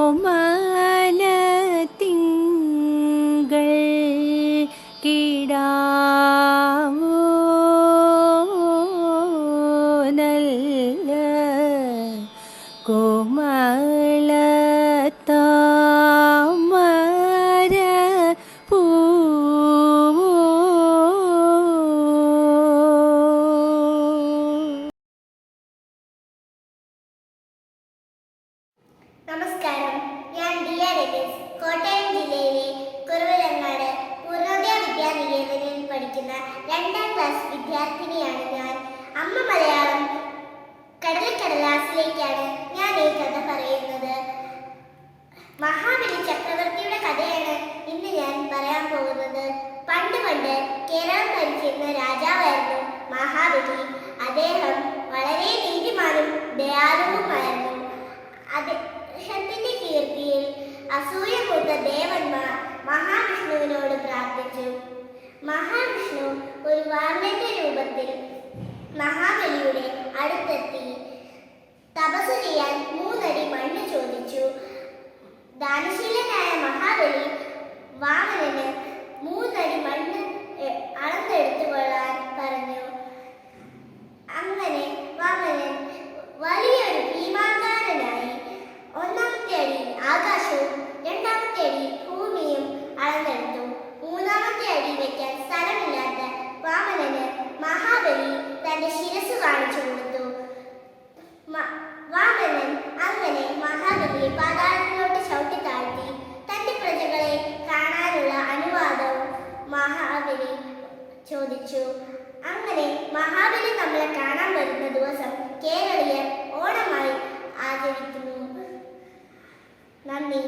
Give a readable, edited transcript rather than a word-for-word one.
കോമലത്തിങ്കൾ കിടാവോ നല്ല കോമളത്താമര പൂവോ. നമസ്കാരം, ഞാൻ ദിയ രമേശ്. കോട്ടയം ജില്ലയിലെ കുറവിലങ്ങാട് പൂർണ്ണോദയ വിദ്യാനികേതനിൽ പഠിക്കുന്ന 2ാം ക്ലാസ് വിദ്യാർത്ഥിനിയാണ് ഞാൻ. അമ്മ മലയാളം കടലാസിലേക്കാണ് ഞാൻ ഈ കഥ പറയുന്നത്. മഹാബലി ചക്രവർത്തിയുടെ കഥയാണ് ഇന്ന് ഞാൻ പറയാൻ പോകുന്നത്. പണ്ട് കേരളം ഭരിച്ചിരുന്ന രാജാവായിരുന്നു മഹാബലി. അദ്ദേഹം വളരെ നീതിമാനും ദയാലുവുമായിരുന്നു. അദ്ദേഹത്തിന്റെ കീർത്തിയിൽ അസൂയ പൂത്ത ദേവന്മാർ മഹാവിഷ്ണുവിനോട് പ്രാർത്ഥിച്ചു. മഹാവിഷ്ണു ഒരു വാമന്റെ രൂപത്തിൽ മഹാബലിയുടെ അടുത്തെത്തി തപസ് ചെയ്യാൻ 3 അടി മണ്ണ് ചോദിച്ചു. ദാനശീലനായ മഹാബലി വാമനന് 3 അടി മണ്ണ് അളന്നെടുത്തു കൊള്ളാൻ പറഞ്ഞു. അങ്ങനെ വാമനൻ വലിയൊരു ഭീമാകാരനായി 1ാമത്തെ അടിയിൽ ആകാശവും 2ാമത്തെ അടിയിൽ ഭൂമിയും അളന്നെടുത്തു. 3ാമത്തെ അടി വയ്ക്കാൻ സ്ഥലമില്ലാത്ത വാമനന് മഹാബലി തന്റെ ശിരസ് കാണിച്ചു കൊടുത്തു. വാമനൻ അങ്ങനെ മഹാബലിയെ പാതാളത്തിലോട്ട് ചവിട്ടി താഴ്ത്തി. തന്റെ പ്രജകളെ കാണാനുള്ള അനുവാദവും മഹാബലി ചോദിച്ചു. അങ്ങനെ മഹാബലി നമ്മളെ കാണാൻ വരുന്ന ദിവസം കേരളീയർ ഓണമായി ആചരിക്കുന്നു. നന്ദി.